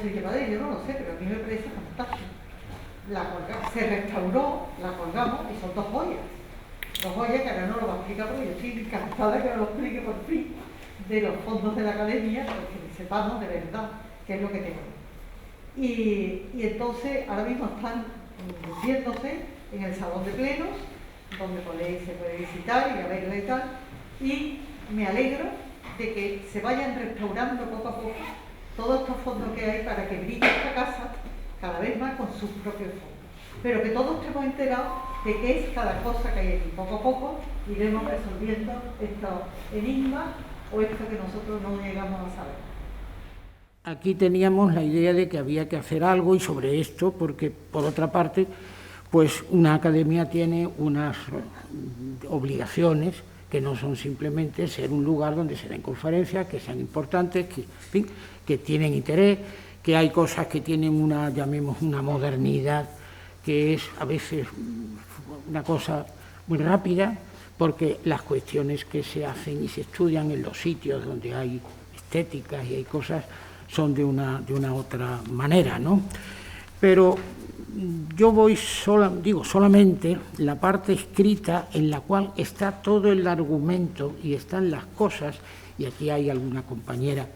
se lleva de ello, no lo sé, pero a mí me parece fantástico. Se restauró, la colgamos y son dos joyas que ahora no lo va a explicar porque yo estoy encantada que me lo explique por fin, de los fondos de la academia, porque sepamos de verdad qué es lo que tenemos. Y entonces ahora mismo están viéndose en el salón de plenos, donde se puede visitar y a verla y tal, y me alegro de que se vayan restaurando poco a poco todos estos fondos que hay para que brille esta casa cada vez más con sus propios fondos, pero que todos estemos enterados de qué es cada cosa que hay aquí. Poco a poco iremos resolviendo estos enigmas o esto que nosotros no llegamos a saber. Aquí teníamos la idea de que había que hacer algo y sobre esto, porque por otra parte, pues una academia tiene unas obligaciones que no son simplemente ser un lugar donde se den conferencias, que sean importantes, que, en fin, que tienen interés, que hay cosas que tienen una, llamemos, una modernidad, que es a veces una cosa muy rápida, porque las cuestiones que se hacen y se estudian en los sitios donde hay estéticas y hay cosas son de una otra manera, ¿no? Pero yo voy solamente la parte escrita en la cual está todo el argumento y están las cosas, y aquí hay alguna compañera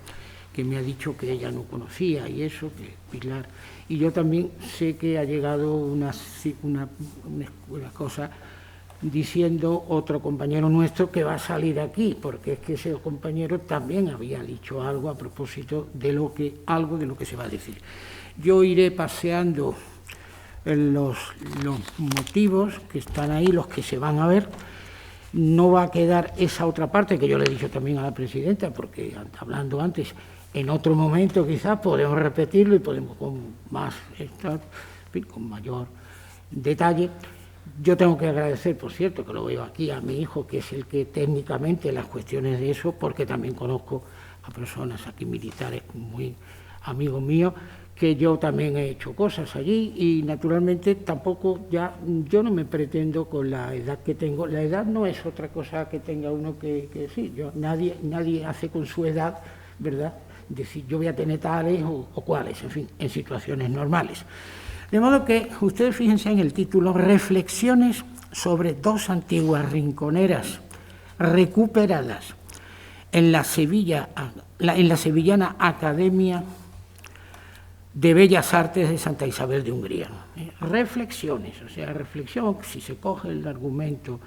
que me ha dicho que ella no conocía y eso, que Pilar, y yo también sé que ha llegado una cosa diciendo otro compañero nuestro que va a salir aquí, porque es que ese compañero también había dicho algo a propósito de algo de lo que se va a decir. Yo iré paseando los motivos que están ahí, los que se van a ver. No va a quedar esa otra parte que yo le he dicho también a la presidenta, porque hablando antes, en otro momento quizás podemos repetirlo y podemos con mayor detalle. Yo tengo que agradecer, por cierto, que lo veo aquí, a mi hijo, que es el que técnicamente las cuestiones de eso, porque también conozco a personas aquí militares muy amigos míos, que yo también he hecho cosas allí y naturalmente tampoco yo no me pretendo con la edad que tengo. La edad no es otra cosa que tenga uno que sí, nadie hace con su edad, ¿verdad?, decir yo voy a tener tales o cuales, en fin, en situaciones normales. De modo que ustedes fíjense en el título, Reflexiones sobre dos antiguas rinconeras recuperadas en la sevillana Academia de Bellas Artes de Santa Isabel de Hungría. Reflexiones, o sea, reflexión, si se coge el argumento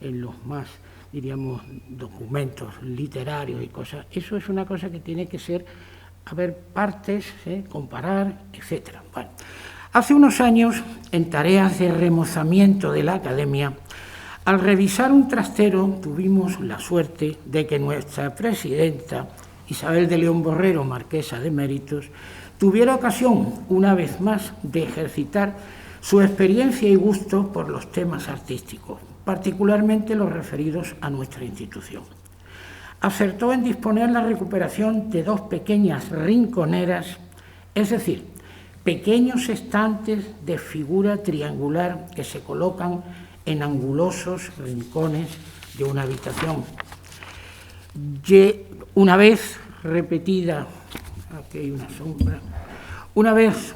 en los más, diríamos, documentos literarios y cosas, eso es una cosa que tiene que ser, haber partes, comparar, etc. Bueno, hace unos años, en tareas de remozamiento de la Academia, al revisar un trastero, tuvimos la suerte de que nuestra presidenta, Isabel de León Borrero, marquesa de Méritos, tuviera ocasión, una vez más, de ejercitar su experiencia y gusto por los temas artísticos, particularmente los referidos a nuestra institución. Acertó en disponer la recuperación de dos pequeñas rinconeras, es decir, pequeños estantes de figura triangular que se colocan en angulosos rincones de una habitación. Una vez repetida, aquí hay una sombra, una vez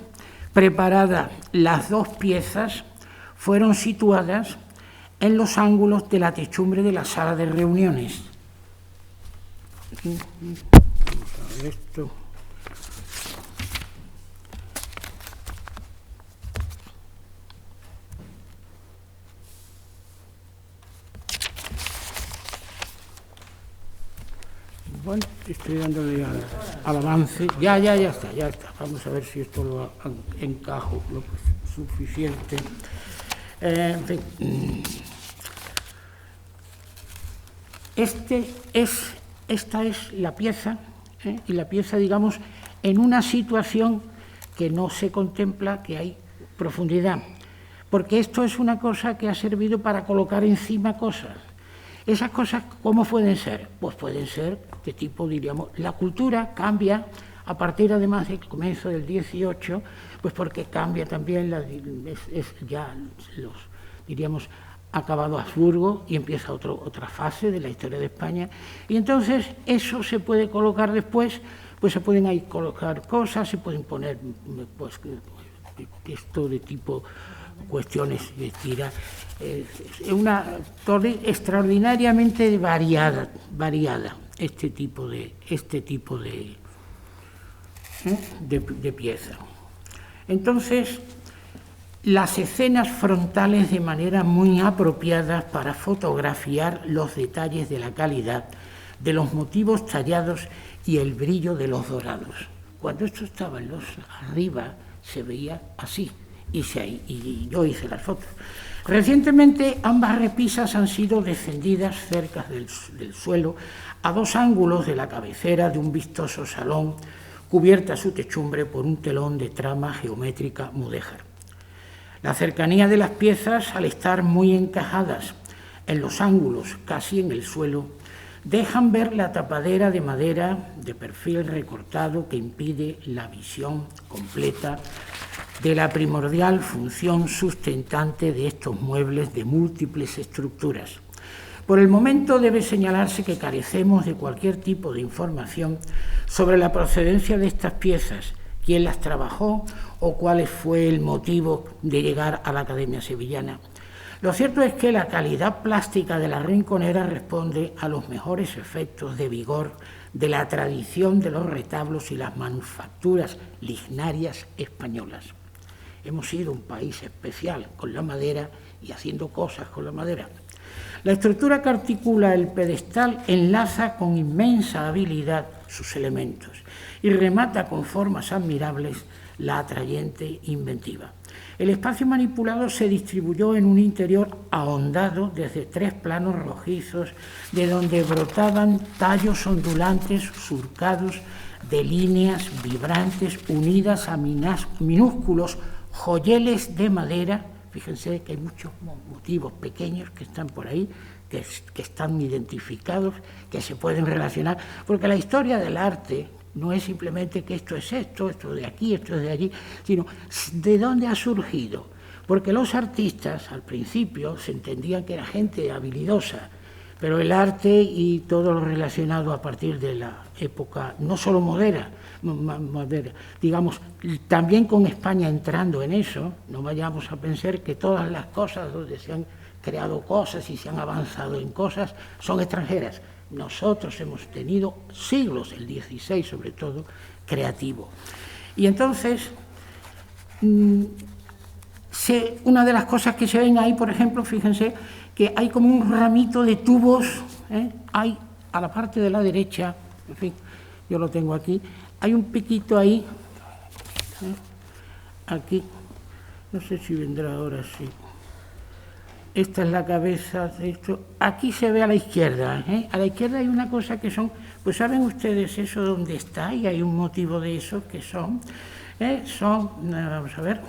preparadas las dos piezas, fueron situadas en los ángulos de la techumbre de la sala de reuniones. Vamos a ver esto. Bueno, estoy dándole al avance. Ya está. Vamos a ver si esto lo encajo lo suficiente. En fin. Esta es la pieza, y la pieza, digamos, en una situación que no se contempla que hay profundidad, porque esto es una cosa que ha servido para colocar encima cosas. Esas cosas, ¿cómo pueden ser? Pues pueden ser de tipo, diríamos, la cultura cambia a partir, además, del comienzo del 18, pues porque cambia también, ya los, diríamos, acabado Habsburgo y empieza otra fase de la historia de España. Y entonces eso se puede colocar después pues se pueden ahí colocar cosas, se pueden poner pues, texto de tipo cuestiones de tira. Es una torre extraordinariamente variada este tipo de pieza. Entonces, las escenas frontales de manera muy apropiada para fotografiar los detalles de la calidad de los motivos tallados y el brillo de los dorados. Cuando esto estaba en los arriba se veía así, y yo hice las fotos. Recientemente ambas repisas han sido descendidas cerca del suelo a 2 ángulos de la cabecera de un vistoso salón, cubierta su techumbre por un telón de trama geométrica mudéjar. La cercanía de las piezas, al estar muy encajadas en los ángulos, casi en el suelo, dejan ver la tapadera de madera de perfil recortado que impide la visión completa de la primordial función sustentante de estos muebles de múltiples estructuras. Por el momento debe señalarse que carecemos de cualquier tipo de información sobre la procedencia de estas piezas, quién las trabajó o cuál fue el motivo de llegar a la Academia Sevillana. Lo cierto es que la calidad plástica de la Rinconera responde a los mejores efectos de vigor de la tradición de los retablos y las manufacturas lignarias españolas. Hemos sido un país especial con la madera y haciendo cosas con la madera. La estructura que articula el pedestal enlaza con inmensa habilidad sus elementos y remata con formas admirables la atrayente inventiva. El espacio manipulado se distribuyó en un interior ahondado desde 3 planos rojizos, de donde brotaban tallos ondulantes surcados de líneas vibrantes unidas a minúsculos joyeles de madera. Fíjense que hay muchos motivos pequeños que están por ahí, que están identificados, que se pueden relacionar, porque la historia del arte no es simplemente que esto es esto de aquí, esto es de allí, sino de dónde ha surgido. Porque los artistas, al principio, se entendían que era gente habilidosa, pero el arte y todo lo relacionado a partir de la época, no solo moderna, digamos, también con España entrando en eso, no vayamos a pensar que todas las cosas donde se han creado cosas y se han avanzado en cosas son extranjeras. Nosotros hemos tenido siglos, el XVI sobre todo, creativo. Y entonces, una de las cosas que se ven ahí, por ejemplo, fíjense que hay como un ramito de tubos, hay a la parte de la derecha, en fin, yo lo tengo aquí, hay un piquito ahí, aquí, no sé si vendrá ahora, sí. Esta es la cabeza de esto. Aquí se ve a la izquierda. A la izquierda hay una cosa que son, pues saben ustedes eso dónde está, y hay un motivo de eso que son, vamos a ver,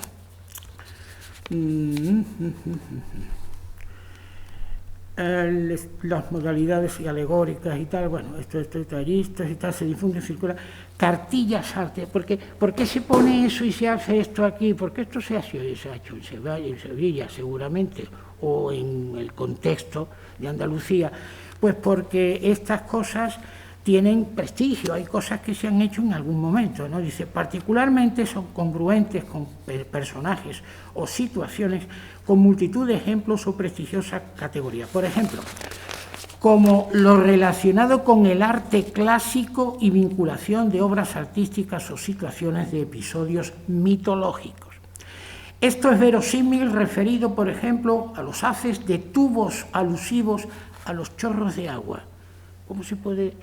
las modalidades alegóricas y tal, bueno, esto y tal, se difunde, circula, cartillas arte, ¿por qué se pone eso y se hace esto aquí? Porque esto se ha hecho en Sevilla seguramente, o en el contexto de Andalucía, pues porque estas cosas tienen prestigio, hay cosas que se han hecho en algún momento, ¿no? Dice, particularmente son congruentes con personajes o situaciones con multitud de ejemplos o prestigiosas categorías. Por ejemplo, como lo relacionado con el arte clásico y vinculación de obras artísticas o situaciones de episodios mitológicos. Esto es verosímil referido, por ejemplo, a los haces de tubos alusivos a los chorros de agua. ¿Cómo se puede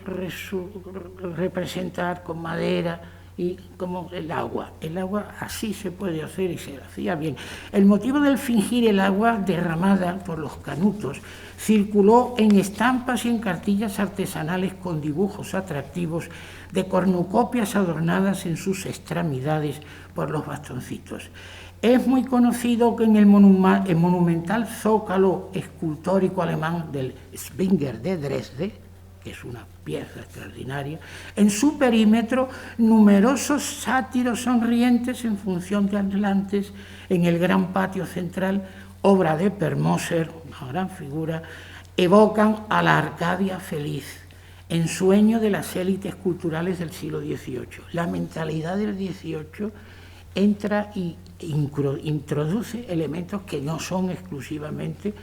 representar con madera y como el agua? El agua así se puede hacer y se hacía bien. El motivo del fingir el agua derramada por los canutos circuló en estampas y en cartillas artesanales con dibujos atractivos de cornucopias adornadas en sus extremidades por los bastoncitos. Es muy conocido que en el monumental zócalo escultórico alemán del Zwinger de Dresde, que es una pieza extraordinaria, en su perímetro numerosos sátiros sonrientes en función de atlantes en el gran patio central, obra de Per Moser, una gran figura, evocan a la Arcadia feliz. ensueño de las élites culturales del siglo XVIII. La mentalidad del XVIII entra y introduce elementos que no son exclusivamente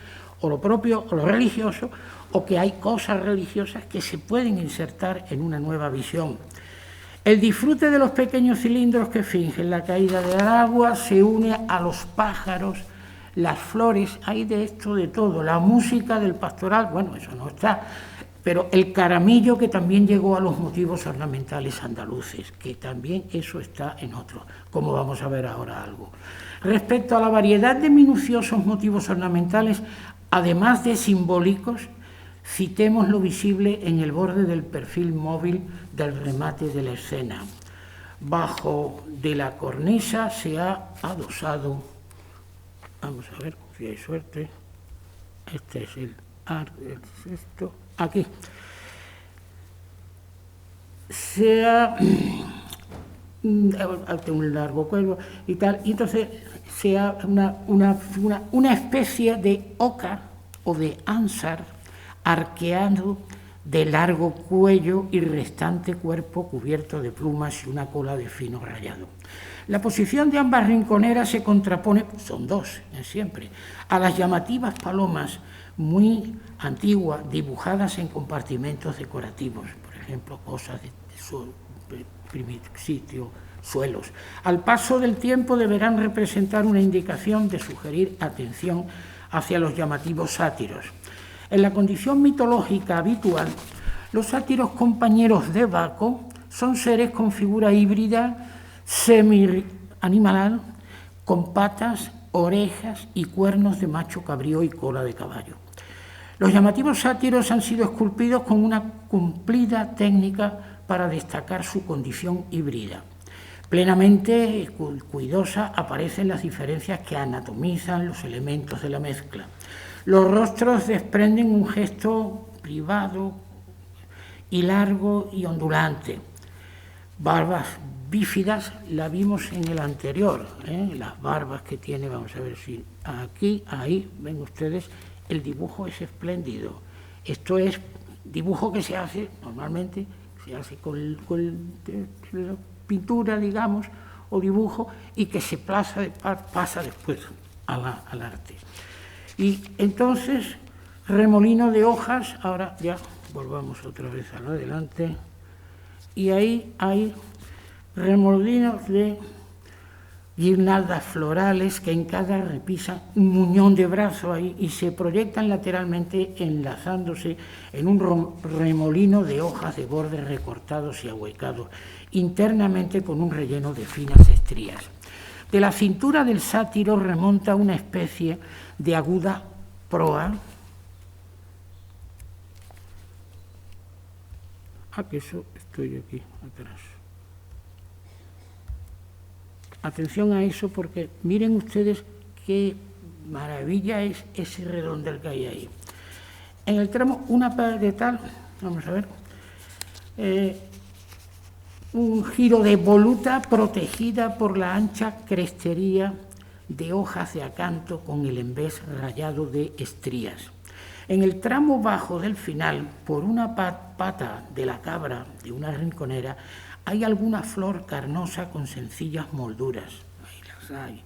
o lo propio o lo religioso, o que hay cosas religiosas que se pueden insertar en una nueva visión. El disfrute de los pequeños cilindros que fingen la caída del agua se une a los pájaros, las flores, hay de esto de todo, la música del pastoral, bueno, eso no está, pero el caramillo que también llegó a los motivos ornamentales andaluces, que también eso está en otro, como vamos a ver ahora algo. Respecto a la variedad de minuciosos motivos ornamentales, además de simbólicos, citemos lo visible en el borde del perfil móvil del remate de la escena. Bajo de la cornisa se ha adosado, vamos a ver si hay suerte, este es el esto, aquí, se ha un largo cuello y tal, y entonces sea una especie de oca o de ánsar arqueado de largo cuello y restante cuerpo cubierto de plumas y una cola de fino rayado. La posición de ambas rinconeras se contrapone, son dos siempre, a las llamativas palomas muy antiguas dibujadas en compartimentos decorativos, por ejemplo, cosas de sitio, suelos. Al paso del tiempo deberán representar una indicación de sugerir atención hacia los llamativos sátiros. En la condición mitológica habitual, los sátiros compañeros de Baco son seres con figura híbrida, semi-animal, con patas, orejas y cuernos de macho cabrío y cola de caballo. Los llamativos sátiros han sido esculpidos con una cumplida técnica para destacar su condición híbrida. Plenamente cuidadosa aparecen las diferencias que anatomizan los elementos de la mezcla. Los rostros desprenden un gesto privado y largo y ondulante. Barbas bífidas, la vimos en el anterior, las barbas que tiene, vamos a ver si aquí, ahí, ven ustedes, el dibujo es espléndido. Esto es dibujo que se hace, normalmente, se hace con pintura, digamos, o dibujo, y que se pasa después al arte. Y entonces, remolino de hojas, ahora ya volvamos otra vez a lo adelante, y ahí hay remolinos de guirnaldas florales que en cada repisan un muñón de brazo ahí y se proyectan lateralmente enlazándose en un remolino de hojas de bordes recortados y ahuecados, internamente con un relleno de finas estrías. De la cintura del sátiro remonta una especie de aguda proa. Que eso estoy aquí atrás. Atención a eso porque miren ustedes qué maravilla es ese redondel que hay ahí. En el tramo, una de tal, vamos a ver, un giro de voluta protegida por la ancha crestería de hojas de acanto con el embés rayado de estrías. En el tramo bajo del final, por una pata de la cabra de una rinconera, hay alguna flor carnosa con sencillas molduras. Ahí las hay.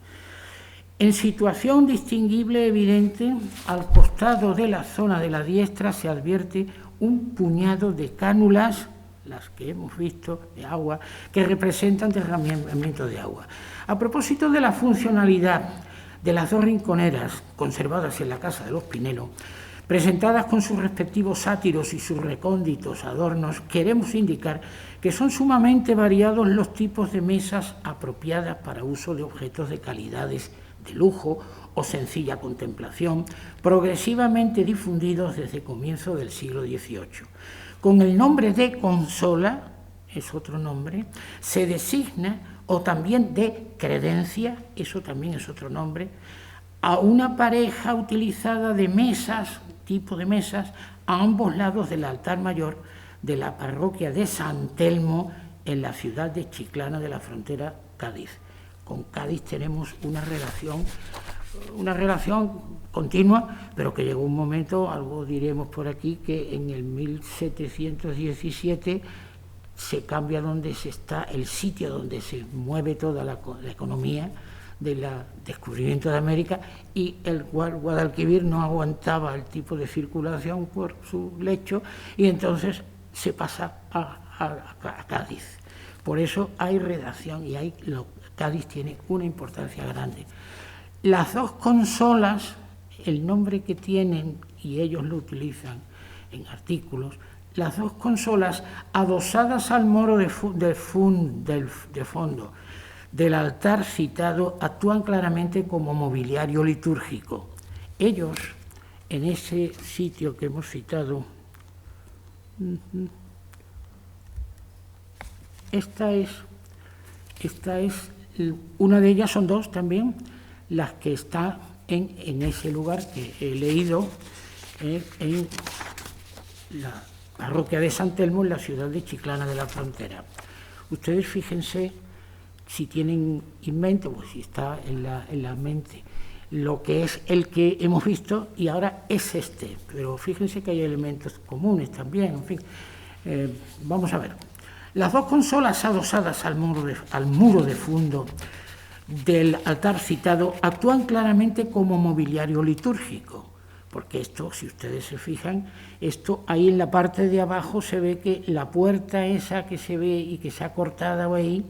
En situación distinguible evidente, al costado de la zona de la diestra se advierte un puñado de cánulas, las que hemos visto, de agua, que representan derramamiento de agua. A propósito de la funcionalidad de las dos rinconeras conservadas en la Casa de los Pinelo, presentadas con sus respectivos sátiros y sus recónditos adornos, queremos indicar que son sumamente variados los tipos de mesas apropiadas para uso de objetos de calidades de lujo o sencilla contemplación, progresivamente difundidos desde el comienzo del siglo XVIII. Con el nombre de consola, es otro nombre, se designa, o también de credencia, eso también es otro nombre, a una pareja utilizada de mesas, tipo de mesas, a ambos lados del altar mayor de la parroquia de San Telmo en la ciudad de Chiclana de la frontera Cádiz. Con Cádiz tenemos una relación continua, pero que llegó un momento, algo diremos por aquí, que en el 1717 se cambia donde se está, el sitio donde se mueve toda la economía del descubrimiento de América, y el Guadalquivir no aguantaba el tipo de circulación por su lecho, y entonces se pasa a Cádiz. Por eso hay redacción y Cádiz tiene una importancia grande. Las dos consolas, el nombre que tienen, y ellos lo utilizan en artículos, las dos consolas adosadas al muro de fondo del altar citado actúan claramente como mobiliario litúrgico. Ellos, en ese sitio que hemos citado, esta es una de ellas, son dos también, las que está en ese lugar que he leído, en la parroquia de San Telmo, en la ciudad de Chiclana de la Frontera. Ustedes fíjense, si tienen en mente, o si está en la mente, lo que es el que hemos visto, y ahora es este, pero fíjense que hay elementos comunes también, en fin. Vamos a ver. Las dos consolas adosadas al muro de fondo del altar citado actúan claramente como mobiliario litúrgico, porque esto, si ustedes se fijan, esto ahí en la parte de abajo se ve que la puerta esa que se ve y que se ha cortado ahí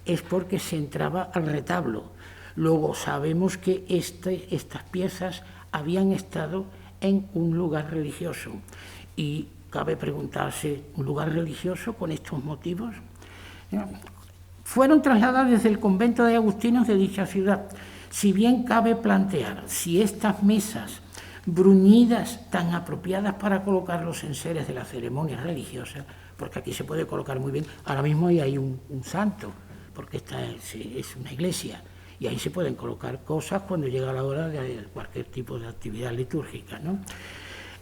es porque se entraba al retablo. Luego sabemos que estas piezas habían estado en un lugar religioso, y cabe preguntarse, ¿un lugar religioso con estos motivos? Fueron trasladadas desde el convento de agustinos de dicha ciudad. Si bien cabe plantear si estas mesas bruñidas tan apropiadas para colocar los enseres de las ceremonias religiosas, porque aquí se puede colocar muy bien, ahora mismo ahí hay un santo, porque esta es una iglesia, y ahí se pueden colocar cosas cuando llega la hora de cualquier tipo de actividad litúrgica, ¿no?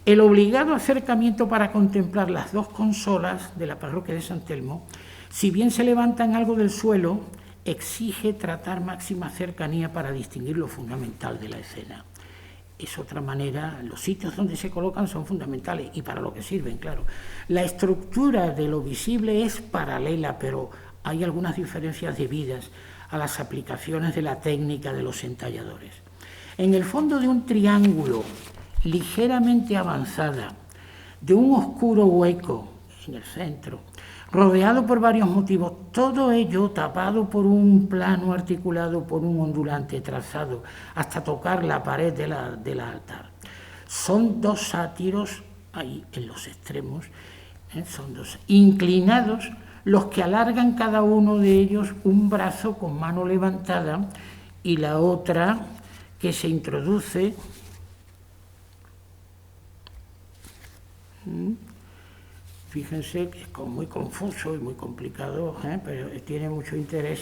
El obligado acercamiento para contemplar las dos consolas de la parroquia de San Telmo, si bien se levantan algo del suelo, exige tratar máxima cercanía para distinguir lo fundamental de la escena. Es otra manera, los sitios donde se colocan son fundamentales y para lo que sirven, claro. La estructura de lo visible es paralela, pero hay algunas diferencias debidas a las aplicaciones de la técnica de los entalladores. En el fondo de un triángulo ligeramente avanzada, de un oscuro hueco en el centro, rodeado por varios motivos, todo ello tapado por un plano articulado por un ondulante trazado hasta tocar la pared del altar. Son dos sátiros, ahí en los extremos, son dos inclinados, los que alargan cada uno de ellos un brazo con mano levantada y la otra que se introduce fíjense que es muy confuso y muy complicado, pero tiene mucho interés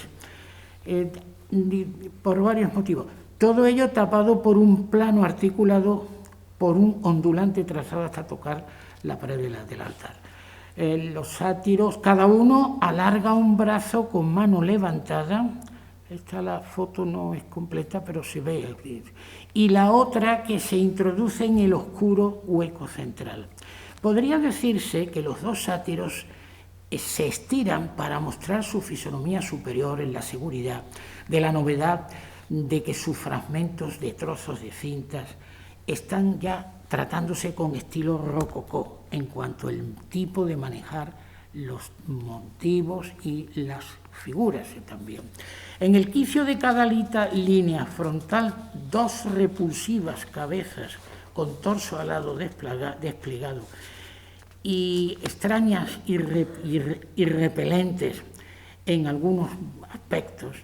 por varios motivos. Todo ello tapado por un plano articulado por un ondulante trazado hasta tocar la pared del altar. Los sátiros, cada uno alarga un brazo con mano levantada. La foto no es completa, pero se ve. Y la otra que se introduce en el oscuro hueco central. Podría decirse que los dos sátiros se estiran para mostrar su fisonomía superior en la seguridad de la novedad de que sus fragmentos de trozos de cintas están ya tratándose con estilo rococó en cuanto al tipo de manejar los motivos y las figuras también. En el quicio de cada línea frontal, dos repulsivas cabezas con torso alado desplegado y extrañas y repelentes en algunos aspectos,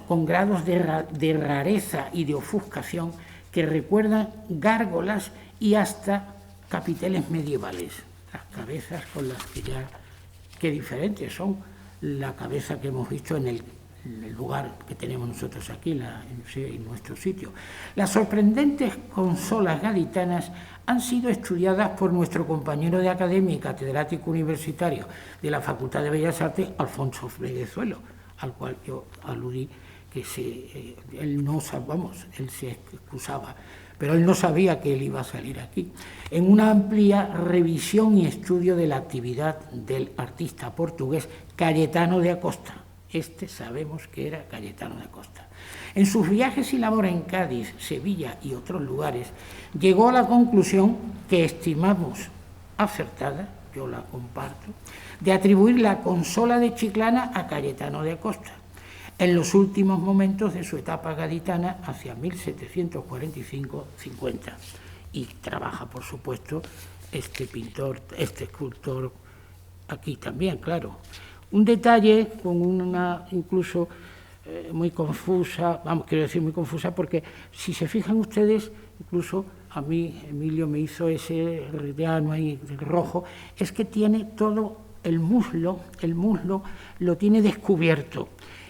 con grados de rareza y de ofuscación que recuerdan gárgolas y hasta capiteles medievales. Las cabezas con las que ya, qué diferentes son la cabeza que hemos visto en el lugar que tenemos nosotros aquí, en nuestro sitio. Las sorprendentes consolas gaditanas han sido estudiadas por nuestro compañero de academia y catedrático universitario de la Facultad de Bellas Artes, Alfonso Freguezuelo, al cual yo aludí él no vamos, él se excusaba, pero él no sabía que él iba a salir aquí, en una amplia revisión y estudio de la actividad del artista portugués Cayetano de Acosta. Sabemos que era Cayetano de Acosta. En sus viajes y labores en Cádiz, Sevilla y otros lugares, llegó a la conclusión que estimamos acertada, yo la comparto, de atribuir la consola de Chiclana a Cayetano de Acosta, en los últimos momentos de su etapa gaditana hacia 1745-50. Y trabaja, por supuesto, este escultor aquí también, claro. Un detalle con una incluso muy confusa, quiero decir muy confusa, porque si se fijan ustedes, incluso a mí Emilio me hizo ese rideano ahí rojo, es que tiene todo el muslo lo tiene descubierto.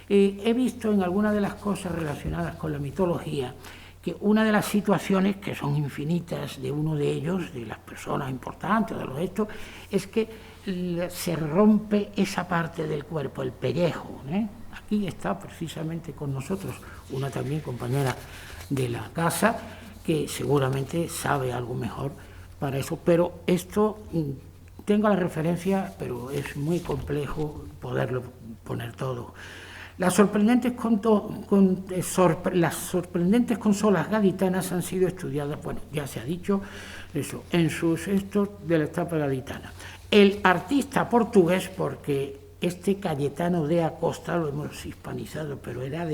He visto en algunas de las cosas relacionadas con la mitología que una de las situaciones, que son infinitas, de uno de ellos, de las personas importantes, de los estos, es que se rompe esa parte del cuerpo, el pellejo. Aquí está precisamente con nosotros una también compañera de la casa, que seguramente sabe algo mejor para eso, pero esto tengo la referencia, pero es muy complejo poderlo poner todo. Las sorprendentes consolas gaditanas han sido estudiadas, bueno, ya se ha dicho eso, en sus estos de la etapa gaditana. El artista portugués, porque Cayetano de Acosta, lo hemos hispanizado, pero era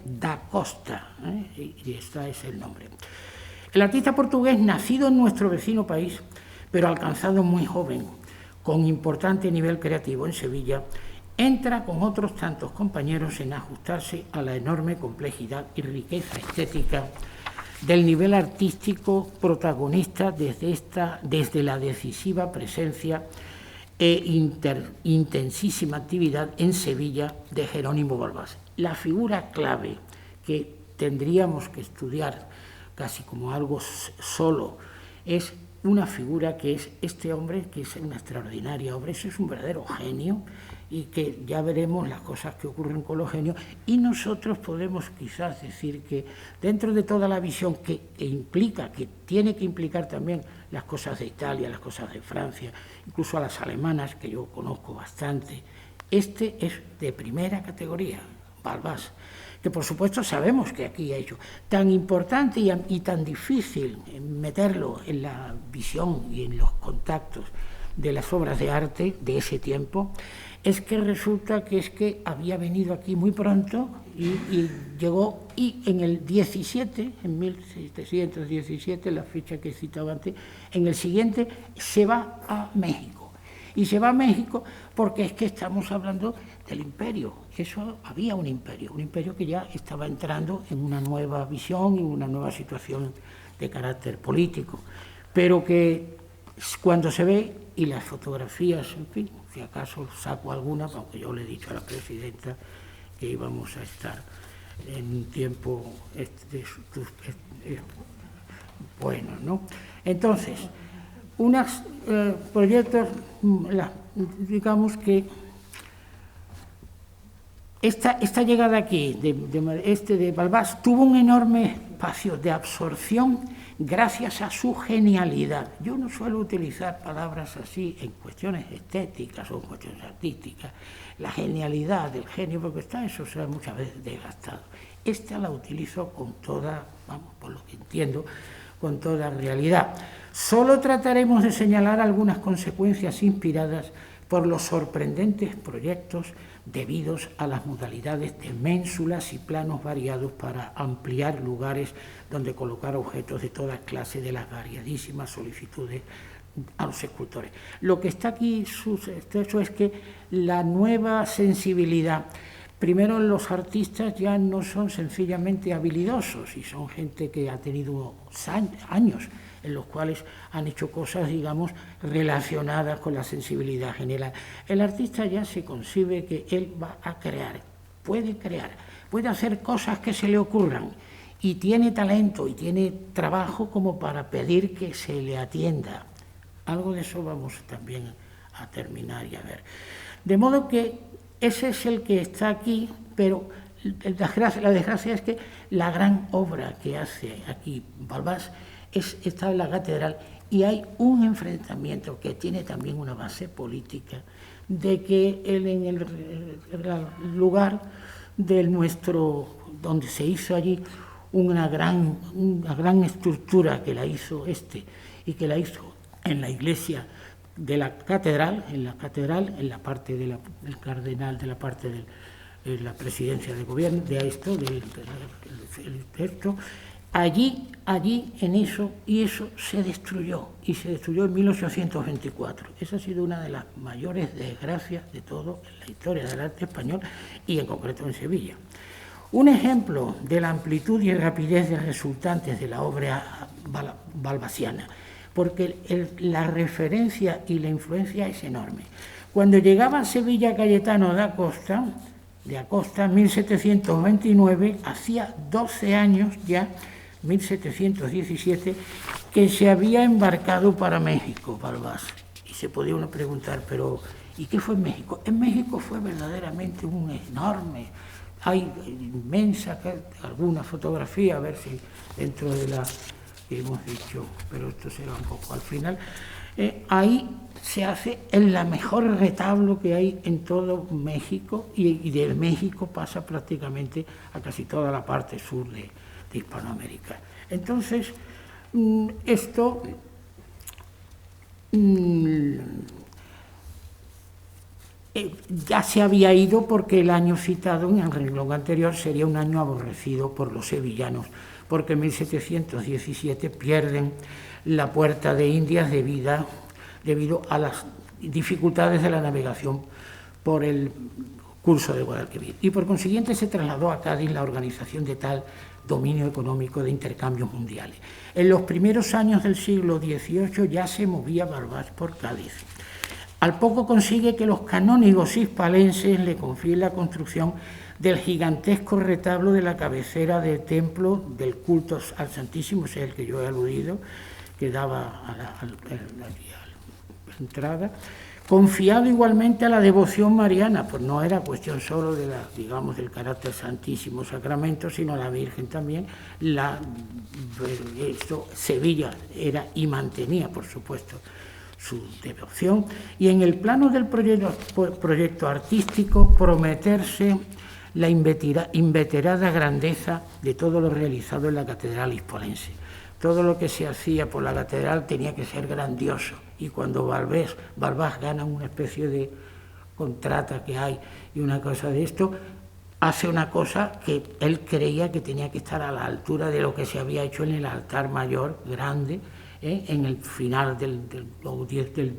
da Costa, y este es el nombre. El artista portugués, nacido en nuestro vecino país, pero alcanzado muy joven, con importante nivel creativo en Sevilla, entra con otros tantos compañeros en ajustarse a la enorme complejidad y riqueza estética del nivel artístico protagonista desde la decisiva presencia e intensísima actividad en Sevilla de Jerónimo Balbás. La figura clave que tendríamos que estudiar casi como algo solo es una figura que es este hombre, que es una extraordinaria obra, eso es un verdadero genio, y que ya veremos las cosas que ocurren con los genios, y nosotros podemos quizás decir que dentro de toda la visión que implica, que tiene que implicar también las cosas de Italia, las cosas de Francia, incluso a las alemanas, que yo conozco bastante, es de primera categoría, Balbás, que por supuesto sabemos que aquí ha hecho tan importante y tan difícil meterlo en la visión y en los contactos de las obras de arte de ese tiempo, es que resulta que había venido aquí muy pronto y llegó, y en el 17, en 1717, la fecha que he citado antes, en el siguiente se va a México. Y se va a México porque es que estamos hablando del imperio. Eso había un imperio que ya estaba entrando en una nueva visión y una nueva situación de carácter político, pero que cuando se ve, y las fotografías, en fin, si acaso saco alguna, aunque yo le he dicho a la presidenta que íbamos a estar en un tiempo bueno, ¿no? Entonces, unos proyectos, digamos que esta llegada aquí de Balbás tuvo un enorme espacio de absorción gracias a su genialidad. Yo no suelo utilizar palabras así en cuestiones estéticas o en cuestiones artísticas. La genialidad del genio, porque eso se ha muchas veces desgastado. Esta la utilizo con toda, por lo que entiendo, con toda realidad. Solo trataremos de señalar algunas consecuencias inspiradas por los sorprendentes proyectos debidos a las modalidades de ménsulas y planos variados para ampliar lugares donde colocar objetos de toda clase de las variadísimas solicitudes a los escultores. Lo que está aquí hecho es que la nueva sensibilidad, primero los artistas ya no son sencillamente habilidosos, y son gente que ha tenido años en los cuales han hecho cosas, digamos, relacionadas con la sensibilidad general. El artista ya se concibe que él va a crear, puede hacer cosas que se le ocurran, y tiene talento y tiene trabajo como para pedir que se le atienda. Algo de eso vamos también a terminar y a ver. De modo que ese es el que está aquí, pero la desgracia es que la gran obra que hace aquí Balbás está en la catedral, y hay un enfrentamiento que tiene también una base política, de que en el lugar donde se hizo allí una gran estructura, que la hizo y que la hizo en la iglesia de la catedral, en la parte del cardenal, de la parte de la presidencia del gobierno, de esto, allí en eso, y eso se destruyó, y se destruyó en 1824. Esa ha sido una de las mayores desgracias de todo en la historia del arte español, y en concreto en Sevilla. Un ejemplo de la amplitud y rapidez de resultantes de la obra balbasiana, porque la referencia y la influencia es enorme. Cuando llegaba a Sevilla Cayetano de Acosta, en 1729, hacía 12 años ya, 1717, que se había embarcado para México, Balbás. Y se podía uno preguntar, pero ¿y qué fue en México? En México fue verdaderamente un enorme... Hay inmensa, alguna fotografía, a ver si dentro de la que hemos dicho, pero esto será un poco al final. Ahí se hace el mejor retablo que hay en todo México, y de México pasa prácticamente a casi toda la parte sur de Hispanoamérica. Entonces, esto ya se había ido, porque el año citado en el renglón anterior sería un año aborrecido por los sevillanos, porque en 1717 pierden la Puerta de Indias debido a las dificultades de la navegación por el curso de Guadalquivir, y por consiguiente se trasladó a Cádiz la organización de tal dominio económico de intercambios mundiales. En los primeros años del siglo XVIII ya se movía Balbás por Cádiz. Al poco consigue que los canónigos hispalenses le confíen la construcción del gigantesco retablo de la cabecera del templo del culto al Santísimo, ese es el que yo he aludido, que daba a la entrada, confiado igualmente a la devoción mariana, pues no era cuestión solo de del carácter Santísimo Sacramento, sino a la Virgen también. Sevilla era y mantenía, por supuesto, su devoción, y en el plano del proyecto artístico prometerse la inveterada grandeza de todo lo realizado en la catedral hispalense. Todo lo que se hacía por la catedral tenía que ser grandioso, y cuando Balbás gana una especie de contrata que hay y una cosa de esto, hace una cosa que él creía que tenía que estar a la altura de lo que se había hecho en el altar mayor grande, en el final del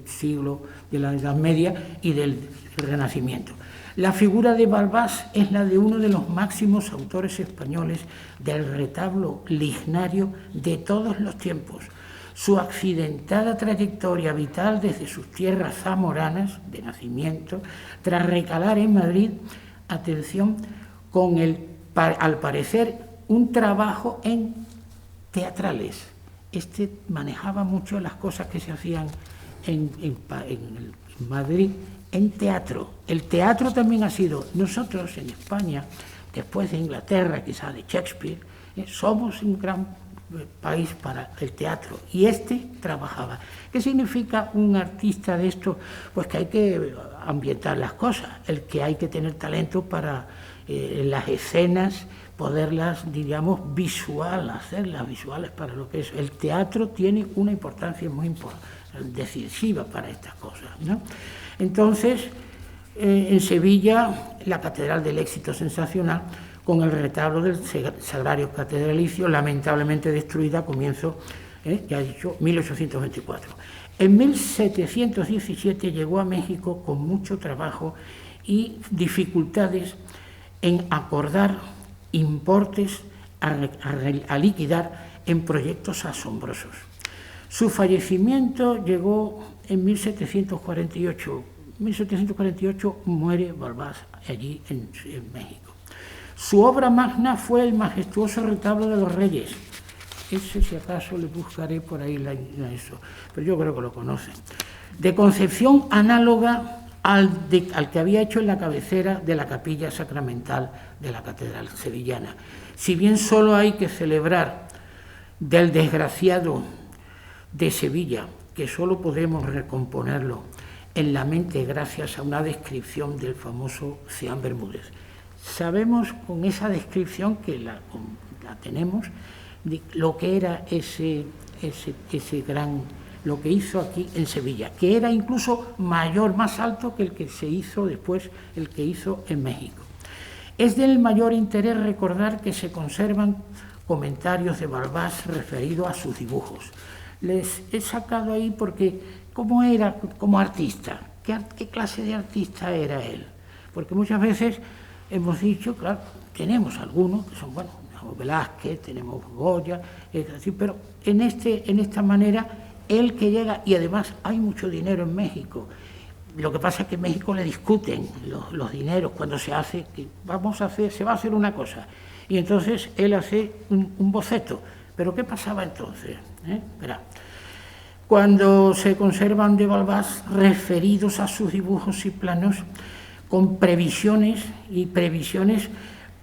siglo de la Edad Media y del Renacimiento. La figura de Balbás es la de uno de los máximos autores españoles del retablo lignario de todos los tiempos. Su accidentada trayectoria vital desde sus tierras zamoranas de nacimiento, tras recalar en Madrid, atención, con al parecer un trabajo en teatrales. Manejaba mucho las cosas que se hacían en Madrid en teatro. El teatro también ha sido, nosotros en España, después de Inglaterra, quizá de Shakespeare, somos un gran país para el teatro, y trabajaba. ¿Qué significa un artista de esto? Pues que hay que ambientar las cosas, el que hay que tener talento para las escenas, poderlas, diríamos, hacerlas visuales para lo que es. El teatro tiene una importancia muy decisiva para estas cosas, ¿no? Entonces, en Sevilla, la Catedral del Éxito Sensacional, con el retablo del Sagrario Catedralicio, lamentablemente destruida a comienzo, ya he dicho, 1824. En 1717 llegó a México con mucho trabajo y dificultades en acordar importes a liquidar en proyectos asombrosos. Su fallecimiento llegó en 1748. En 1748 muere Balbás allí en México. Su obra magna fue el majestuoso retablo de los Reyes. Ese, si acaso, le buscaré por ahí eso, pero yo creo que lo conocen. De concepción análoga al que había hecho en la cabecera de la capilla sacramental de la catedral sevillana. Si bien solo hay que celebrar del desgraciado de Sevilla, que solo podemos recomponerlo en la mente gracias a una descripción del famoso Ceán Bermúdez. Sabemos con esa descripción, que la tenemos, de lo que era ese gran, lo que hizo aquí en Sevilla, que era incluso mayor, más alto que el que se hizo después, el que hizo en México. Es del mayor interés recordar que se conservan comentarios de Balbás referidos a sus dibujos. Les he sacado ahí porque, ¿cómo era como artista? ¿Qué clase de artista era él? Porque muchas veces hemos dicho, claro, tenemos algunos que son, bueno, tenemos Velázquez, tenemos Goya, pero en esta manera, él que llega, y además hay mucho dinero en México. Lo que pasa es que en México le discuten los dineros cuando se hace, que se va a hacer una cosa. Y entonces él hace un boceto. ¿Pero qué pasaba entonces? Verá. Cuando se conservan de Balbás referidos a sus dibujos y planos con previsiones,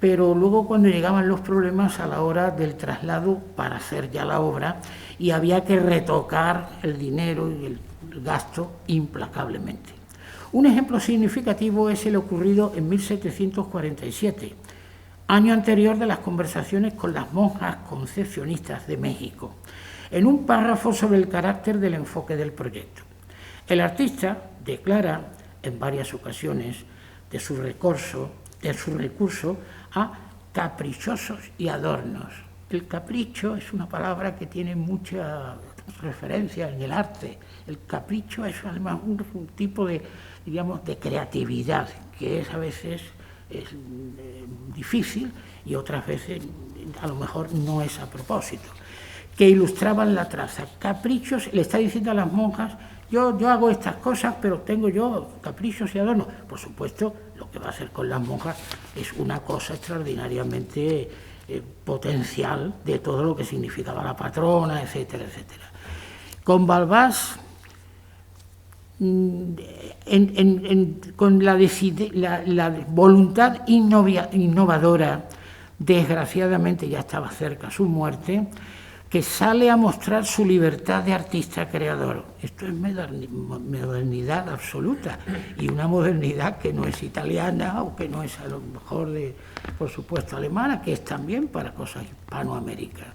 pero luego cuando llegaban los problemas a la hora del traslado para hacer ya la obra, y había que retocar el dinero y el gasto implacablemente. Un ejemplo significativo es el ocurrido en 1747, año anterior de las conversaciones con las monjas concepcionistas de México, en un párrafo sobre el carácter del enfoque del proyecto. El artista declara en varias ocasiones de su recurso a caprichosos y adornos. El capricho es una palabra que tiene mucha referencia en el arte. El capricho es además un tipo de, digamos, de creatividad, que a veces es difícil y otras veces a lo mejor no es a propósito, que ilustraban la traza. Caprichos, le está diciendo a las monjas, yo hago estas cosas, pero tengo yo caprichos y adornos. Por supuesto, lo que va a hacer con las monjas es una cosa extraordinariamente potencial de todo lo que significaba la patrona, etcétera, etcétera. Con Balbás, con la voluntad innovadora, desgraciadamente ya estaba cerca su muerte, que sale a mostrar su libertad de artista creador. Esto es modernidad absoluta, y una modernidad que no es italiana o que no es a lo mejor por supuesto alemana, que es también para cosas hispanoamericanas.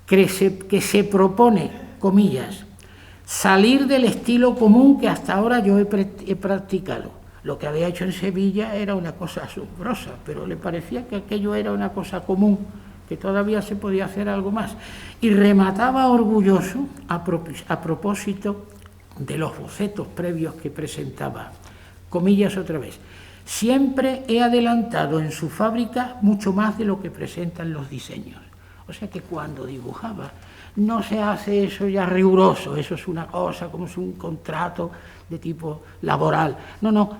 Que se propone, comillas, salir del estilo común que hasta ahora yo he practicado. Lo que había hecho en Sevilla era una cosa asombrosa, pero le parecía que aquello era una cosa común, que todavía se podía hacer algo más. Y remataba orgulloso a propósito de los bocetos previos que presentaba. Comillas otra vez. Siempre he adelantado en su fábrica mucho más de lo que presentan los diseños. O sea que cuando dibujaba no se hace eso ya riguroso, eso es una cosa como es un contrato de tipo laboral. No,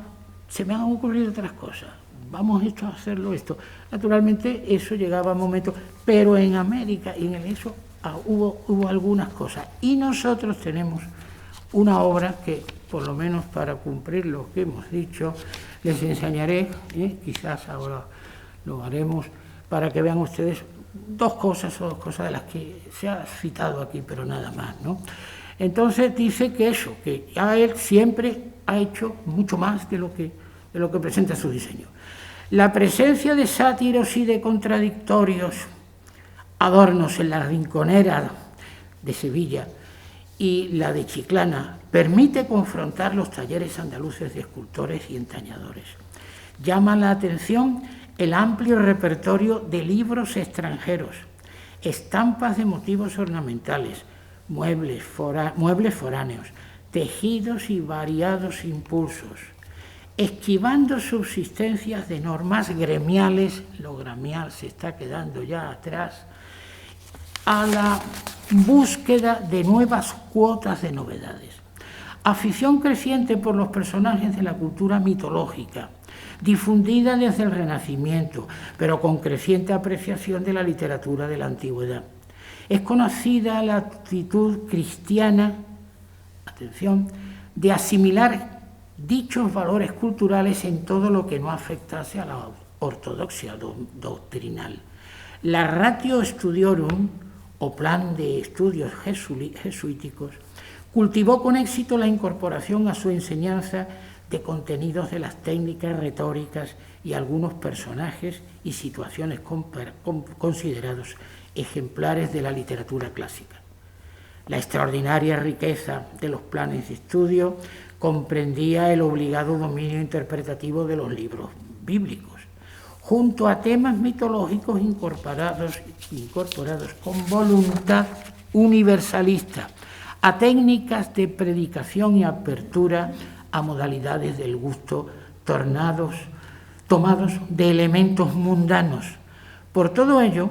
se me han ocurrido otras cosas. Vamos a hacerlo esto. Naturalmente eso llegaba a momentos, pero en América y en eso hubo algunas cosas. Y nosotros tenemos una obra que, por lo menos para cumplir lo que hemos dicho, les enseñaré, quizás ahora lo haremos, para que vean ustedes dos cosas de las que se ha citado aquí, pero nada más, ¿no? Entonces dice que eso, que ya él siempre ha hecho mucho más de lo que presenta su diseño. La presencia de sátiros y de contradictorios adornos en la Rinconera de Sevilla y la de Chiclana permite confrontar los talleres andaluces de escultores y entañadores. Llama la atención el amplio repertorio de libros extranjeros, estampas de motivos ornamentales, muebles foráneos, tejidos y variados impulsos, esquivando subsistencias de normas gremiales, lo gremial se está quedando ya atrás, a la búsqueda de nuevas cuotas de novedades. Afición creciente por los personajes de la cultura mitológica, difundida desde el Renacimiento, pero con creciente apreciación de la literatura de la antigüedad. Es conocida la actitud cristiana, atención, de asimilar dichos valores culturales en todo lo que no afectase a la ortodoxia doctrinal. La Ratio Studiorum, o plan de estudios jesuíticos, cultivó con éxito la incorporación a su enseñanza de contenidos de las técnicas retóricas y algunos personajes y situaciones considerados ejemplares de la literatura clásica. La extraordinaria riqueza de los planes de estudio comprendía el obligado dominio interpretativo de los libros bíblicos, junto a temas mitológicos incorporados con voluntad universalista, a técnicas de predicación y apertura a modalidades del gusto tomados de elementos mundanos. Por todo ello,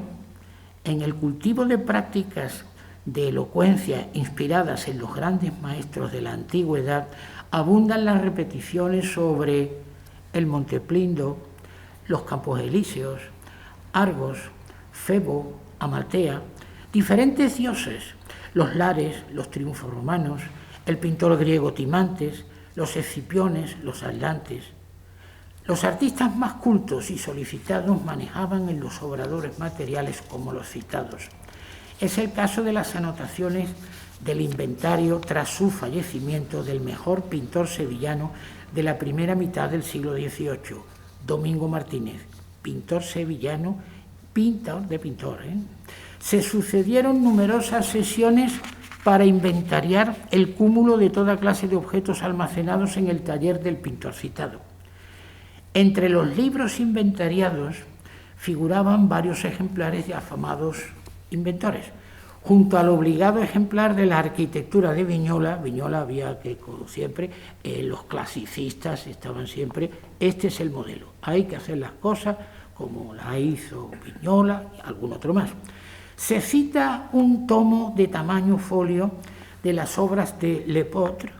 en el cultivo de prácticas de elocuencia inspiradas en los grandes maestros de la antigüedad, abundan las repeticiones sobre el Monteplindo, los Campos Elíseos, Argos, Febo, Amatea, diferentes dioses, los Lares, los triunfos romanos, el pintor griego Timantes, los Escipiones, los Atlantes. Los artistas más cultos y solicitados manejaban en los obradores materiales como los citados. Es el caso de las anotaciones del inventario tras su fallecimiento del mejor pintor sevillano de la primera mitad del siglo XVIII, Domingo Martínez, pintor sevillano, pintor. Se sucedieron numerosas sesiones para inventariar el cúmulo de toda clase de objetos almacenados en el taller del pintor citado. Entre los libros inventariados figuraban varios ejemplares de afamados inventores. Junto al obligado ejemplar de la arquitectura de Viñola había que, como siempre, los clasicistas estaban siempre, este es el modelo, hay que hacer las cosas como la hizo Viñola y algún otro más. Se cita un tomo de tamaño folio de las obras de Lepôtre,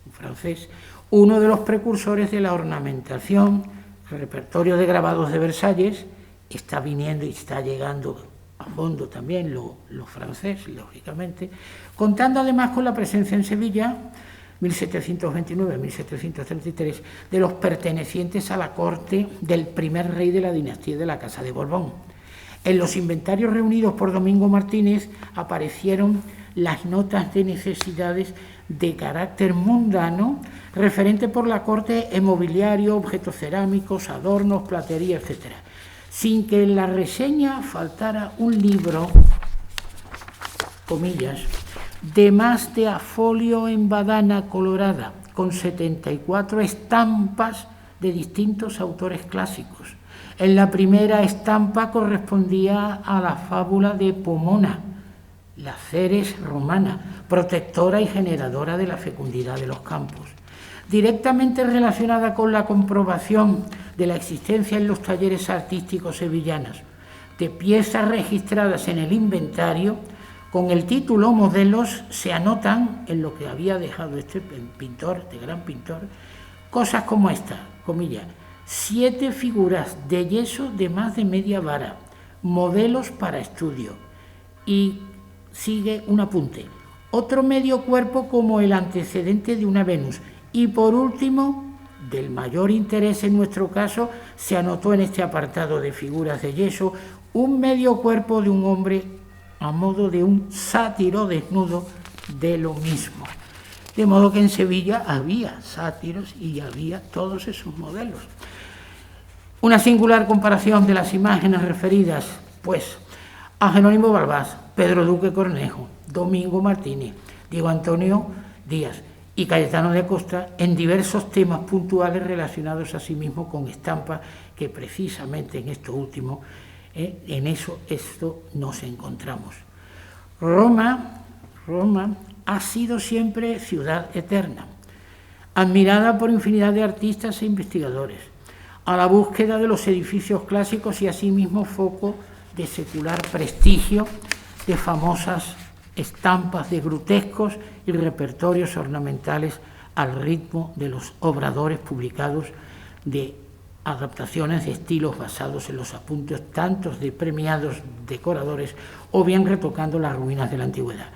un francés, uno de los precursores de la ornamentación. El repertorio de grabados de Versalles está viniendo y está llegando a fondo también lo francés, lógicamente, contando además con la presencia en Sevilla, 1729-1733, de los pertenecientes a la corte del primer rey de la dinastía de la Casa de Borbón. En los inventarios reunidos por Domingo Martínez aparecieron las notas de necesidades de carácter mundano referente por la corte en mobiliario, objetos cerámicos, adornos, platería, etc., sin que en la reseña faltara un libro, comillas, de más de a folio en badana colorada, con 74 estampas de distintos autores clásicos. En la primera estampa correspondía a la fábula de Pomona, la Ceres romana, protectora y generadora de la fecundidad de los campos, directamente relacionada con la comprobación de la existencia en los talleres artísticos sevillanos de piezas registradas en el inventario. Con el título modelos se anotan, en lo que había dejado este pintor, este gran pintor, cosas como esta, comillas, 7 figuras de yeso de más de media vara, modelos para estudio. Y sigue un apunte, otro medio cuerpo como el antecedente de una Venus. Y por último, del mayor interés en nuestro caso, se anotó en este apartado de figuras de yeso un medio cuerpo de un hombre a modo de un sátiro desnudo de lo mismo. De modo que en Sevilla había sátiros y había todos esos modelos. Una singular comparación de las imágenes referidas, pues, a Jerónimo Balbás, Pedro Duque Cornejo, Domingo Martínez, Diego Antonio Díaz y Cayetano de Costa en diversos temas puntuales relacionados asimismo con estampas que precisamente en esto último, esto nos encontramos. Roma ha sido siempre ciudad eterna, admirada por infinidad de artistas e investigadores, a la búsqueda de los edificios clásicos y asimismo foco de secular prestigio de famosas estampas de grutescos y repertorios ornamentales al ritmo de los obradores publicados de adaptaciones de estilos basados en los apuntes tantos de premiados decoradores o bien retocando las ruinas de la antigüedad.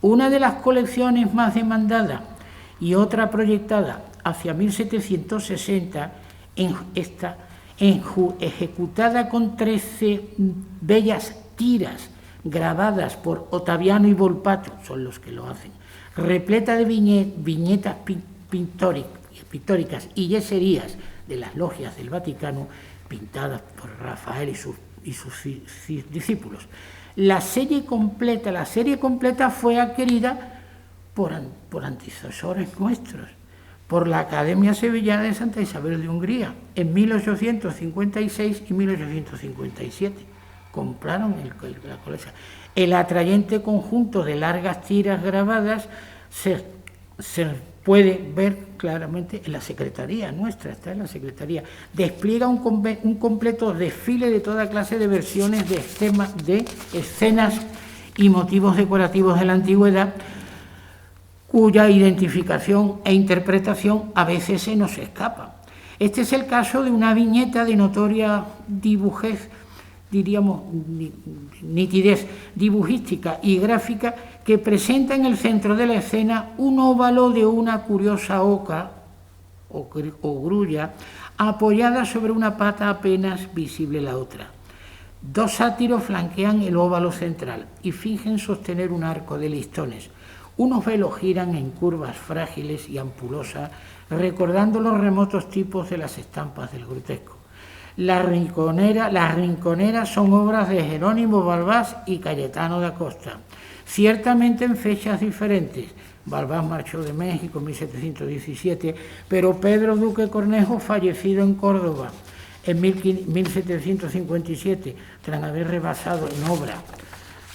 Una de las colecciones más demandadas y otra proyectada hacia 1760, ejecutada con 13 bellas tiras grabadas por Ottaviano y Volpato, son los que lo hacen, repleta de viñetas pictóricas y yeserías de las logias del Vaticano, pintadas por Rafael y sus discípulos. La serie completa fue adquirida por antecesores nuestros, por la Academia Sevillana de Santa Isabel de Hungría, en 1856 y 1857. Compraron la colección. El atrayente conjunto de largas tiras grabadas se puede ver claramente en la secretaría nuestra, está en la secretaría. Despliega un completo desfile de toda clase de versiones de escenas y motivos decorativos de la antigüedad, cuya identificación e interpretación a veces se nos escapa. Este es el caso de una viñeta de notoria dibujez, diríamos, nitidez dibujística y gráfica, que presenta en el centro de la escena un óvalo de una curiosa oca o grulla apoyada sobre una pata apenas visible la otra. Dos sátiros flanquean el óvalo central y fingen sostener un arco de listones. Unos velos giran en curvas frágiles y ampulosas, recordando los remotos tipos de las estampas del grotesco. Las rinconeras son obras de Jerónimo Balbás y Cayetano da Costa, ciertamente en fechas diferentes. Balbás marchó de México en 1717, pero Pedro Duque Cornejo, fallecido en Córdoba en 1757, tras haber rebasado en obra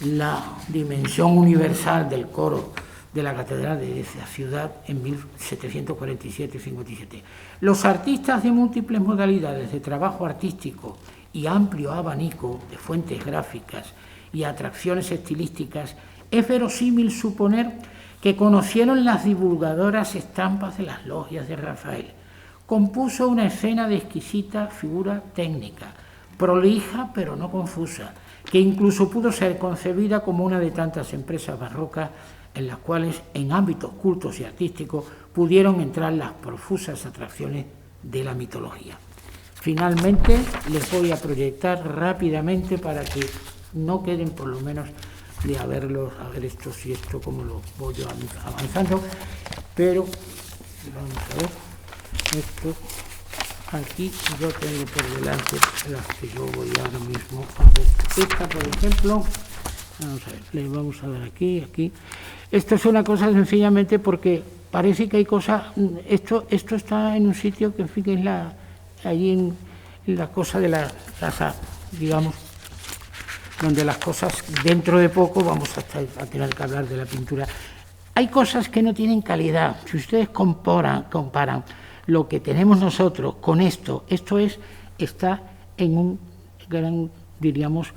la dimensión universal del coro de la catedral de esa ciudad en 1747 y 57. Los artistas de múltiples modalidades de trabajo artístico y amplio abanico de fuentes gráficas y atracciones estilísticas, es verosímil suponer que conocieron las divulgadoras estampas de las logias de Rafael. Compuso una escena de exquisita figura técnica, prolija pero no confusa, que incluso pudo ser concebida como una de tantas empresas barrocas en las cuales, en ámbitos cultos y artísticos, pudieron entrar las profusas atracciones de la mitología. Finalmente, les voy a proyectar rápidamente para que no queden por lo menos de a ver estos y esto, como lo voy yo avanzando, pero vamos a ver, esto aquí yo tengo por delante las que yo voy ahora mismo a ver. Esta, por ejemplo, vamos a ver, le vamos a dar aquí. Esto es una cosa sencillamente porque parece que hay cosas. Esto está en un sitio que, en fin, es allí en la cosa de la casa, digamos, donde las cosas, dentro de poco vamos a tener que hablar de la pintura. Hay cosas que no tienen calidad. Si ustedes comparan lo que tenemos nosotros con esto está en un gran, diríamos,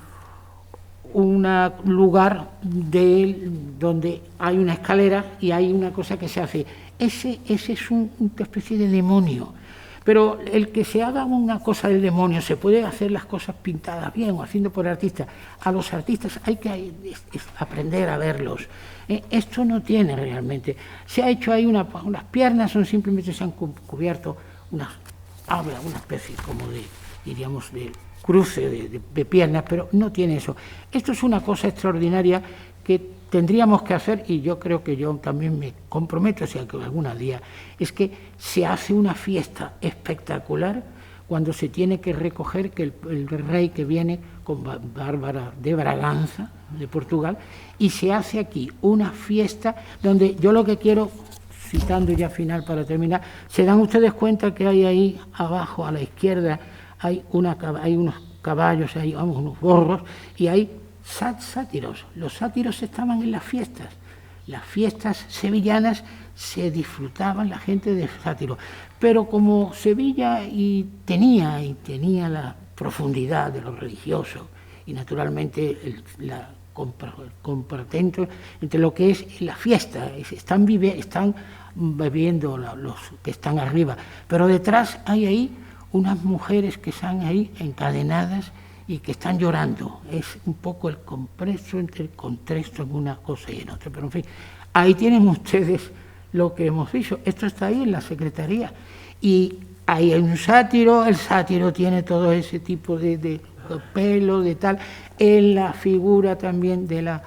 un lugar donde hay una escalera y hay una cosa que se hace. Ese es una especie de demonio. Pero el que se haga una cosa del demonio, se puede hacer las cosas pintadas bien o haciendo por artistas. A los artistas hay que aprender a verlos. Esto no tiene realmente. Se ha hecho ahí unas piernas, simplemente se han cubierto una especie como de, diríamos, de cruce de piernas, pero no tiene eso. Esto es una cosa extraordinaria que tendríamos que hacer, y yo creo que yo también me comprometo, si algún día, es que se hace una fiesta espectacular cuando se tiene que recoger que el rey que viene con Bárbara de Braganza, de Portugal, y se hace aquí una fiesta donde yo lo que quiero, citando ya final para terminar, se dan ustedes cuenta que hay ahí abajo a la izquierda hay unos caballos, hay unos gorros y hay sátiros. Los sátiros estaban en las fiestas. Las fiestas sevillanas se disfrutaban la gente de sátiros. Pero como Sevilla tenía la profundidad de lo religioso y naturalmente la compartento entre lo que es la fiesta, están bebiendo los que están arriba, pero detrás hay ahí unas mujeres que están ahí encadenadas y que están llorando. Es un poco el compreso entre el contexto en una cosa y en otra, pero en fin, ahí tienen ustedes lo que hemos dicho. Esto está ahí en la Secretaría. Y hay un sátiro, el sátiro tiene todo ese tipo de pelo, de tal, en la figura también de la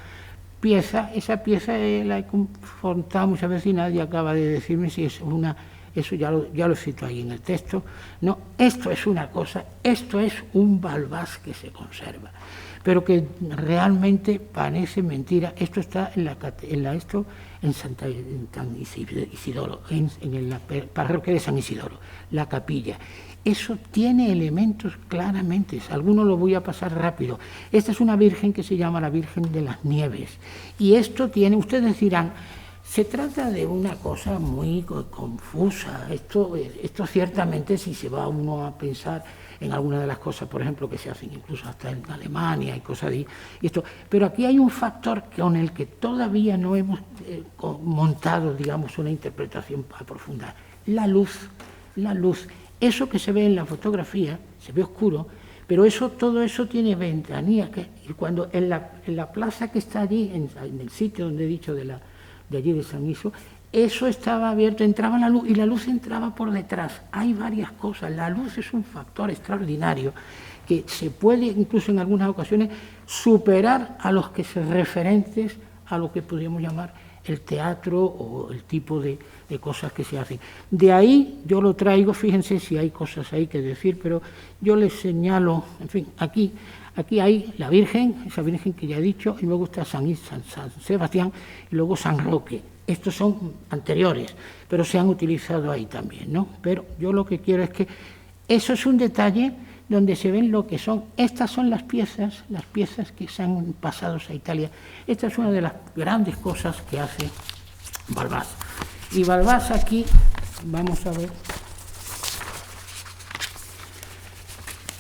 pieza. Esa pieza la he confrontado muchas veces y nadie acaba de decirme si es una... Eso ya lo cito ahí en el texto. No, esto es una cosa, esto es un Balbás que se conserva, pero que realmente parece mentira. Esto está en San Isidoro, en la parroquia de San Isidoro, la capilla. Eso tiene elementos claramente, algunos lo voy a pasar rápido. Esta es una virgen que se llama la Virgen de las Nieves, y esto tiene, ustedes dirán, se trata de una cosa muy confusa. Esto ciertamente, si se va uno a pensar en alguna de las cosas, por ejemplo, que se hacen incluso hasta en Alemania y cosas así, pero aquí hay un factor con el que todavía no hemos montado, digamos, una interpretación profunda. La luz. Eso que se ve en la fotografía, se ve oscuro, pero todo eso tiene ventanillas. Y cuando en la plaza que está allí, en el sitio donde he dicho de allí de San Iso, eso estaba abierto, entraba la luz y la luz entraba por detrás. Hay varias cosas. La luz es un factor extraordinario que se puede, incluso en algunas ocasiones, superar a los que se referentes a lo que podríamos llamar el teatro o el tipo de cosas que se hacen. De ahí yo lo traigo, fíjense si hay cosas ahí que decir, pero yo les señalo, en fin, aquí hay la Virgen, esa Virgen que ya he dicho, y luego está San Sebastián y luego San Roque. Estos son anteriores, pero se han utilizado ahí también, ¿no? Pero yo lo que quiero es que eso es un detalle donde se ven lo que son. Estas son las piezas que se han pasado a Italia. Esta es una de las grandes cosas que hace Balbás. Y Balbás aquí, vamos a ver,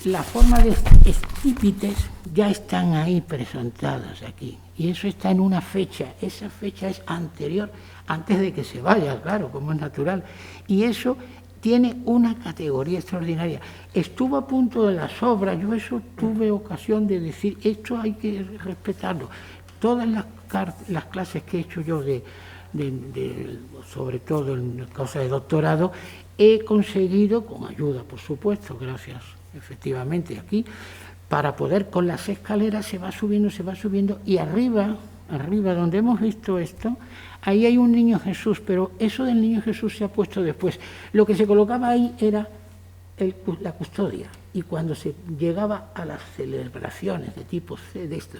la forma de estípites ya están ahí presentadas aquí. Y eso está en una fecha. Esa fecha es anterior, antes de que se vaya, claro, como es natural. Y eso tiene una categoría extraordinaria. Estuvo a punto de las obras, yo eso tuve ocasión de decir, esto hay que respetarlo. Todas las clases que he hecho yo, sobre todo en cosas de doctorado, he conseguido, con ayuda, por supuesto, gracias, efectivamente, aquí, para poder, con las escaleras se va subiendo, y arriba donde hemos visto esto, ahí hay un niño Jesús, pero eso del niño Jesús se ha puesto después. Lo que se colocaba ahí era la custodia, y cuando se llegaba a las celebraciones de tipo C de esto,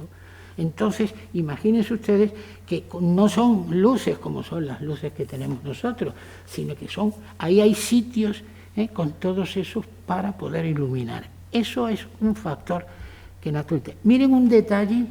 entonces imagínense ustedes que no son luces como son las luces que tenemos nosotros, sino que ahí hay sitios con todos esos para poder iluminar. Eso es un factor que naturalmente. Miren un detalle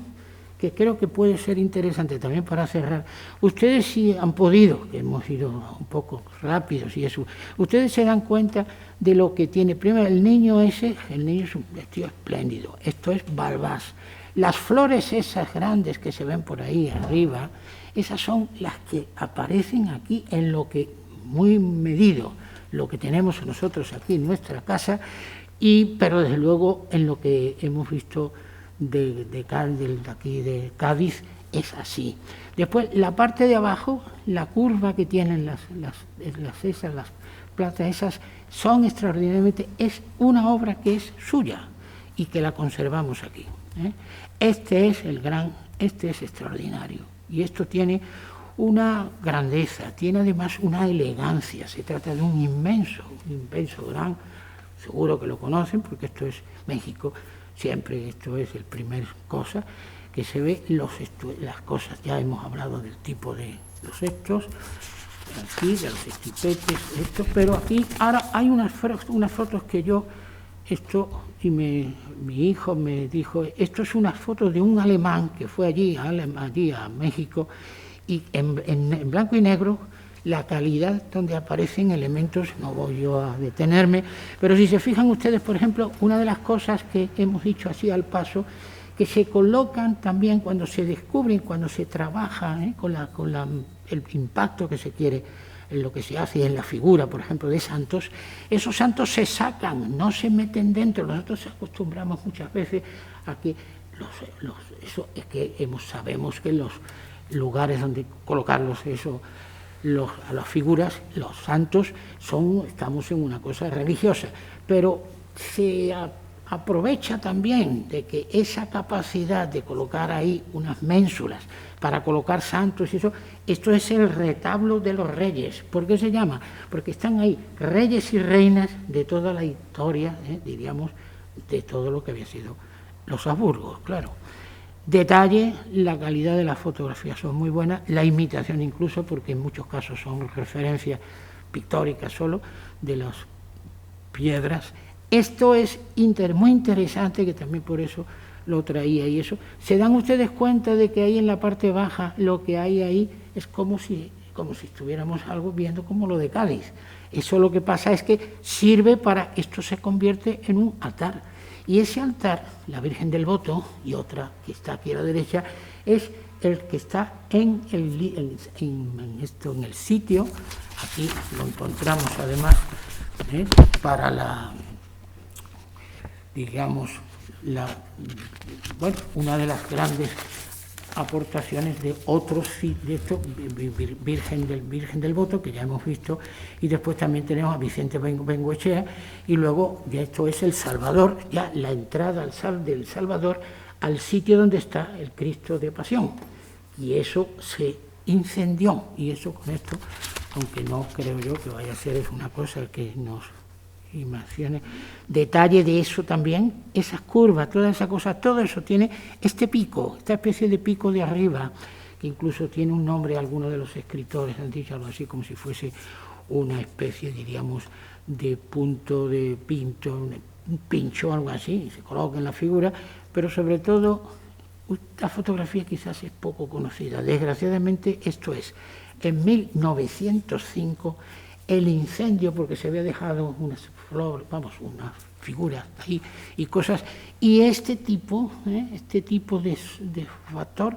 que creo que puede ser interesante también para cerrar. Ustedes si han podido, que hemos ido un poco rápidos y eso, ustedes se dan cuenta de lo que tiene. Primero, el niño es un vestido espléndido. Esto es Balbás. Las flores esas grandes que se ven por ahí arriba, esas son las que aparecen aquí en lo que, muy medido, lo que tenemos nosotros aquí en nuestra casa, pero desde luego en lo que hemos visto de aquí de Cádiz es así. Después, la parte de abajo, la curva que tienen las platas esas, son extraordinariamente, es una obra que es suya y que la conservamos aquí. Este es extraordinario, y esto tiene una grandeza, tiene además una elegancia. Se trata de un inmenso gran, seguro que lo conocen porque esto es México. Siempre esto es el primer cosa que se ve, las cosas, ya hemos hablado del tipo de los estos, aquí, de los estipetes, pero aquí ahora hay unas fotos que mi hijo me dijo, esto es una foto de un alemán que fue allí a México, y en blanco y negro, la calidad donde aparecen elementos, no voy yo a detenerme, pero si se fijan ustedes, por ejemplo, una de las cosas que hemos dicho así al paso, que se colocan también cuando se descubren, cuando se trabaja con el impacto que se quiere en lo que se hace en la figura, por ejemplo, de santos, esos santos se sacan, no se meten dentro. Nosotros acostumbramos muchas veces a que sabemos que los lugares donde colocarlos, eso a las figuras, los santos, estamos en una cosa religiosa, pero se aprovecha también de que esa capacidad de colocar ahí unas ménsulas para colocar santos y eso, esto es el retablo de los reyes. ¿Por qué se llama? Porque están ahí reyes y reinas de toda la historia, diríamos, de todo lo que había sido los Habsburgos, claro. Detalle, la calidad de las fotografías son muy buenas, la imitación incluso, porque en muchos casos son referencias pictóricas solo de las piedras. Esto es muy interesante, que también por eso lo traía y eso. ¿Se dan ustedes cuenta de que ahí en la parte baja lo que hay ahí es como si estuviéramos algo viendo como lo de Cádiz? Eso lo que pasa es que sirve para, esto se convierte en un altar. Y ese altar, la Virgen del Voto, y otra que está aquí a la derecha, es el que está en el sitio. Aquí lo encontramos además para la, digamos, una de las grandes aportaciones de otros de esto, Virgen del Voto, que ya hemos visto, y después también tenemos a Vicente Bengoechea, y luego ya esto es el Salvador, ya la entrada del Salvador al sitio donde está el Cristo de Pasión, y eso se incendió, y eso con esto, aunque no creo yo que vaya a ser, es una cosa que nos imagine. Detalle de eso también, esas curvas, todas esas cosas, todo eso tiene este pico, esta especie de pico de arriba, que incluso tiene un nombre, algunos de los escritores han dicho algo así como si fuese una especie, diríamos, de punto de pinto, un pincho, algo así, se coloca en la figura, pero sobre todo, esta fotografía quizás es poco conocida. Desgraciadamente, esto es, en 1905, el incendio, porque se había dejado unas flores, unas figuras ahí y cosas, y este tipo de factor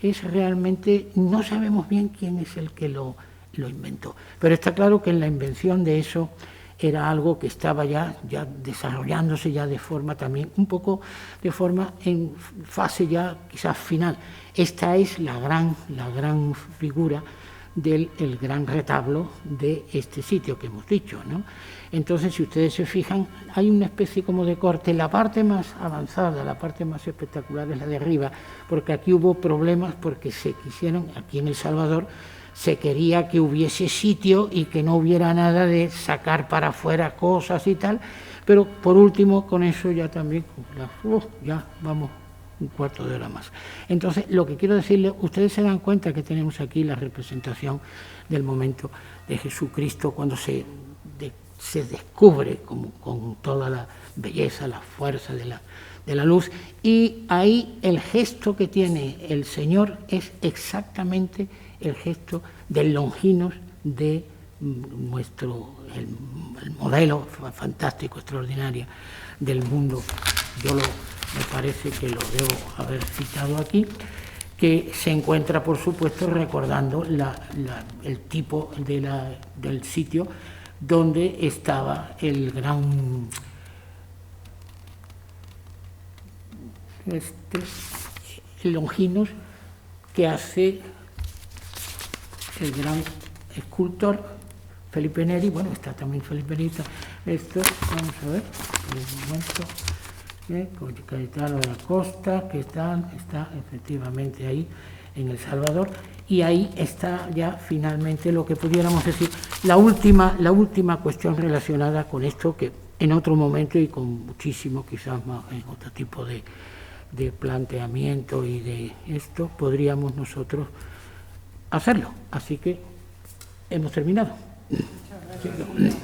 es realmente, no sabemos bien quién es el que lo inventó, pero está claro que en la invención de eso era algo que estaba ya desarrollándose ya de forma también, un poco de forma en fase ya quizás final. Esta es la gran figura del gran retablo de este sitio que hemos dicho, ¿no? Entonces, si ustedes se fijan, hay una especie como de corte. La parte más avanzada, la parte más espectacular es la de arriba, porque aquí hubo problemas porque se quisieron, aquí en El Salvador, se quería que hubiese sitio y que no hubiera nada de sacar para afuera cosas y tal, pero por último, con eso ya también, ya vamos un cuarto de hora más. Entonces, lo que quiero decirles, ustedes se dan cuenta que tenemos aquí la representación del momento de Jesucristo cuando se descubre con toda la belleza, la fuerza de la luz, y ahí el gesto que tiene el Señor es exactamente el gesto del Longinos de el modelo fantástico, extraordinario del mundo. Me parece que lo debo haber citado aquí, que se encuentra, por supuesto, recordando el tipo del sitio donde estaba el gran Longinos, que hace el gran escultor Felipe Neri. Bueno, está también Felipe Neri. Esto, vamos a ver, un momento. Cayetano de la Costa, que está efectivamente ahí en El Salvador, y ahí está ya finalmente lo que pudiéramos decir, la última cuestión relacionada con esto, que en otro momento y con muchísimo quizás más, en otro tipo de planteamiento y de esto, podríamos nosotros hacerlo. Así que hemos terminado. Muchas gracias.